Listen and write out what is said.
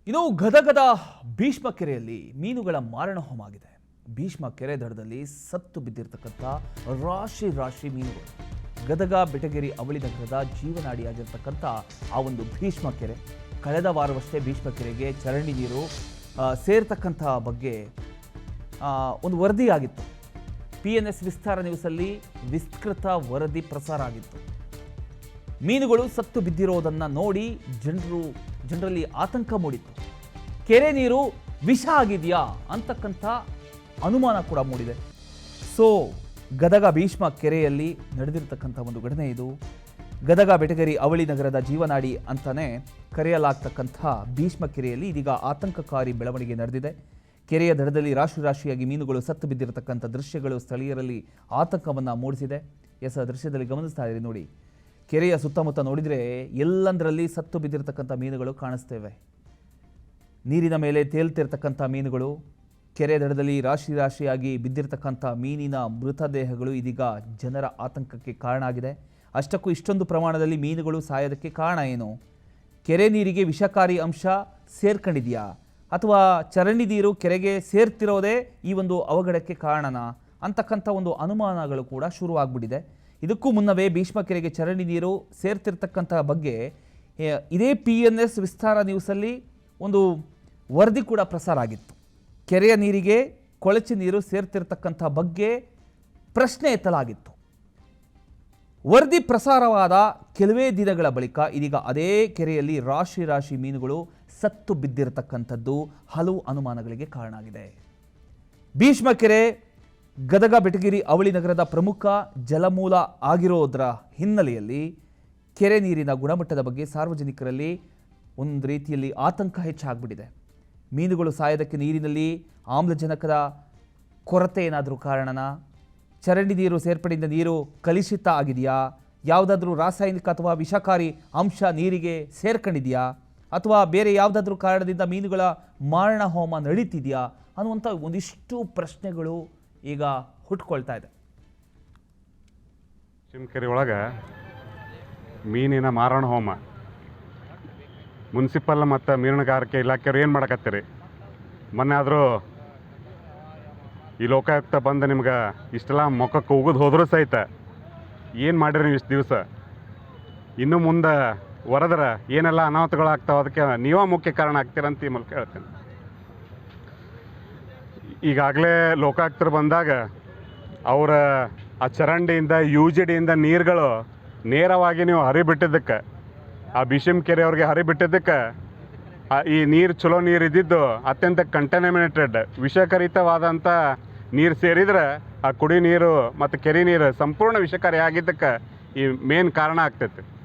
ಇನ್ನು ಗದಗದ ಭೀಷ್ಮ ಕೆರೆಯಲ್ಲಿ ಮೀನುಗಳ ಮಾರಣ ಹೋಮ ಆಗಿದೆ. ಭೀಷ್ಮ ಕೆರೆ ದಡದಲ್ಲಿ ಸತ್ತು ಬಿದ್ದಿರತಕ್ಕಂಥ ರಾಶಿ ರಾಶಿ ಮೀನುಗಳು. ಗದಗ ಬೆಟಗೇರಿ ಅವಳಿ ನಗರದ ಜೀವನಾಡಿಯಾಗಿರ್ತಕ್ಕಂಥ ಆ ಒಂದು ಭೀಷ್ಮ ಕೆರೆ ಕಳೆದ ವಾರವಷ್ಟೇ ಭೀಷ್ಮ ಕೆರೆಗೆ ಚರಂಡಿ ನೀರು ಸೇರ್ತಕ್ಕಂಥ ಬಗ್ಗೆ ಒಂದು ವರದಿಯಾಗಿತ್ತು. PNS ವಿಸ್ತಾರ ನ್ಯೂಸಲ್ಲಿ ವಿಸ್ತೃತ ವರದಿ ಪ್ರಸಾರ ಆಗಿತ್ತು. ಮೀನುಗಳು ಸತ್ತು ಬಿದ್ದಿರೋದನ್ನು ನೋಡಿ ಜನರಲ್ಲಿ ಆತಂಕ ಮೂಡಿತ್ತು. ಕೆರೆ ನೀರು ವಿಷ ಆಗಿದೆಯಾ ಅಂತಕ್ಕಂಥ ಅನುಮಾನ ಕೂಡ ಮೂಡಿದೆ. ಸೊ ಗದಗ ಭೀಷ್ಮ ಕೆರೆಯಲ್ಲಿ ನಡೆದಿರ್ತಕ್ಕಂಥ ಒಂದು ಘಟನೆ ಇದು. ಗದಗ ಬೆಟಗೇರಿ ಅವಳಿ ನಗರದ ಜೀವನಾಡಿ ಅಂತಾನೆ ಕರೆಯಲಾಗ್ತಕ್ಕಂಥ ಭೀಷ್ಮ ಕೆರೆಯಲ್ಲಿ ಇದೀಗ ಆತಂಕಕಾರಿ ಬೆಳವಣಿಗೆ ನಡೆದಿದೆ. ಕೆರೆಯ ದಡದಲ್ಲಿ ರಾಶಿ ರಾಶಿಯಾಗಿ ಮೀನುಗಳು ಸತ್ತು ಬಿದ್ದಿರತಕ್ಕಂಥ ದೃಶ್ಯಗಳು ಸ್ಥಳೀಯರಲ್ಲಿ ಆತಂಕವನ್ನು ಮೂಡಿಸಿದೆ. ದೃಶ್ಯದಲ್ಲಿ ಗಮನಿಸ್ತಾ ಇದ್ದೀರಿ ನೋಡಿ. ಕೆರೆಯ ಸುತ್ತಮುತ್ತ ನೋಡಿದರೆ ಎಲ್ಲಂದರಲ್ಲಿ ಸತ್ತು ಬಿದ್ದಿರತಕ್ಕಂಥ ಮೀನುಗಳು ಕಾಣಿಸ್ತೇವೆ. ನೀರಿನ ಮೇಲೆ ತೇಲ್ತಿರ್ತಕ್ಕಂಥ ಮೀನುಗಳು, ಕೆರೆ ದಡದಲ್ಲಿ ರಾಶಿ ರಾಶಿಯಾಗಿ ಬಿದ್ದಿರತಕ್ಕಂಥ ಮೀನಿನ ಮೃತದೇಹಗಳು ಇದೀಗ ಜನರ ಆತಂಕಕ್ಕೆ ಕಾರಣ ಆಗಿದೆ. ಅಷ್ಟಕ್ಕೂ ಇಷ್ಟೊಂದು ಪ್ರಮಾಣದಲ್ಲಿ ಮೀನುಗಳು ಸಾಯೋದಕ್ಕೆ ಕಾರಣ ಏನು? ಕೆರೆ ನೀರಿಗೆ ವಿಷಕಾರಿ ಅಂಶ ಸೇರ್ಕೊಂಡಿದೆಯಾ ಅಥವಾ ಚರಂಡಿ ನೀರು ಕೆರೆಗೆ ಸೇರ್ತಿರೋದೇ ಈ ಒಂದು ಅವಘಡಕ್ಕೆ ಕಾರಣನಾ ಅಂತಕ್ಕಂಥ ಒಂದು ಅನುಮಾನಗಳು ಕೂಡ ಶುರುವಾಗ್ಬಿಟ್ಟಿದೆ. ಇದಕ್ಕೂ ಮುನ್ನವೇ ಭೀಷ್ಮ ಕೆರೆಗೆ ಚರಂಡಿ ನೀರು ಸೇರ್ತಿರ್ತಕ್ಕಂಥ ಬಗ್ಗೆ ಇದೇ PNS ವಿಸ್ತಾರ ನ್ಯೂಸಲ್ಲಿ ಒಂದು ವರದಿ ಕೂಡ ಪ್ರಸಾರ ಆಗಿತ್ತು. ಕೆರೆಯ ನೀರಿಗೆ ಕೊಳಚೆ ನೀರು ಸೇರ್ತಿರ್ತಕ್ಕಂಥ ಬಗ್ಗೆ ಪ್ರಶ್ನೆ ಎತ್ತಲಾಗಿತ್ತು. ವರದಿ ಪ್ರಸಾರವಾದ ಕೆಲವೇ ದಿನಗಳ ಬಳಿಕ ಇದೀಗ ಅದೇ ಕೆರೆಯಲ್ಲಿ ರಾಶಿ ರಾಶಿ ಮೀನುಗಳು ಸತ್ತು ಬಿದ್ದಿರತಕ್ಕಂಥದ್ದು ಹಲವು ಅನುಮಾನಗಳಿಗೆ ಕಾರಣ ಆಗಿದೆ. ಭೀಷ್ಮ ಕೆರೆ ಗದಗ ಬೆಟಗೇರಿ ಅವಳಿ ನಗರದ ಪ್ರಮುಖ ಜಲಮೂಲ ಆಗಿರೋದರ ಹಿನ್ನೆಲೆಯಲ್ಲಿ ಕೆರೆ ನೀರಿನ ಗುಣಮಟ್ಟದ ಬಗ್ಗೆ ಸಾರ್ವಜನಿಕರಲ್ಲಿ ಒಂದು ರೀತಿಯಲ್ಲಿ ಆತಂಕ ಹೆಚ್ಚಾಗ್ಬಿಟ್ಟಿದೆ. ಮೀನುಗಳು ಸಾಯೋದಕ್ಕೆ ನೀರಿನಲ್ಲಿ ಆಮ್ಲಜನಕದ ಕೊರತೆ ಏನಾದರೂ ಕಾರಣನಾ? ಚರಂಡಿ ನೀರು ಸೇರ್ಪಡೆಯಿಂದ ನೀರು ಕಲುಷಿತ ಆಗಿದೆಯಾ? ಯಾವುದಾದ್ರೂ ರಾಸಾಯನಿಕ ಅಥವಾ ವಿಷಕಾರಿ ಅಂಶ ನೀರಿಗೆ ಸೇರ್ಕೊಂಡಿದೆಯಾ? ಅಥವಾ ಬೇರೆ ಯಾವುದಾದ್ರೂ ಕಾರಣದಿಂದ ಮೀನುಗಳ ಮಾರಣ ಹೋಮ ನಡೀತಿದೆಯಾ ಅನ್ನುವಂಥ ಒಂದಿಷ್ಟು ಪ್ರಶ್ನೆಗಳು ಈಗ ಹುಟ್ಕೊಳ್ತಾ ಇದೆ. ಕೆರೆ ಒಳಗೆ ಮೀನಿನ ಮಾರಣ ಹೋಮ ಮುನ್ಸಿಪಲ್ ಮತ್ತು ಮೀನುಗಾರಿಕೆ ಇಲಾಖೆಯವ್ರು ಏನು ಮಾಡಕತ್ತೀರಿ? ಮೊನ್ನೆ ಆದರೂ ಈ ಲೋಕಾಯುಕ್ತ ಬಂದು ನಿಮ್ಗೆ ಇಷ್ಟೆಲ್ಲ ಮೊಕ್ಕಕ್ಕೆ ಉಗಿದು ಹೋದರೂ ಸಹಿತ ಏನು ಮಾಡಿರಿ ನೀವು ಇಷ್ಟು ದಿವಸ? ಇನ್ನು ಮುಂದೆ ವರದರ ಏನೆಲ್ಲ ಅನಾಹುತಗಳಾಗ್ತಾವೆ ಅದಕ್ಕೆ ನೀವೇ ಮುಖ್ಯ ಕಾರಣ ಆಗ್ತೀರಂತ ಈ ಮೂಲಕ ಹೇಳ್ತೇನೆ. ಈಗಾಗಲೇ ಲೋಕಾಯುಕ್ತರು ಬಂದಾಗ ಅವರ ಆ ಚರಂಡಿಯಿಂದ UGDಯಿಂದ ನೀರುಗಳು ನೇರವಾಗಿ ನೀವು ಹರಿಬಿಟ್ಟಿದ್ದಕ್ಕೆ, ಆ ಭೀಷ್ಮ ಕೆರೆಯವ್ರಿಗೆ ಹರಿಬಿಟ್ಟಿದ್ದಕ್ಕೆ ಈ ನೀರು ಚಲೋ ನೀರು ಇದ್ದಿದ್ದು ಅತ್ಯಂತ ಕಂಟಮಿನೇಟೆಡ್ ವಿಷಕರಿತವಾದಂಥ ನೀರು ಸೇರಿದ್ರೆ ಆ ಕುಡಿ ನೀರು ಮತ್ತು ಕೆರೆ ನೀರು ಸಂಪೂರ್ಣ ವಿಷಕಾರಿ ಆಗಿದ್ದಕ್ಕೆ ಈ ಮೇನ್ ಕಾರಣ ಆಗ್ತೈತೆ.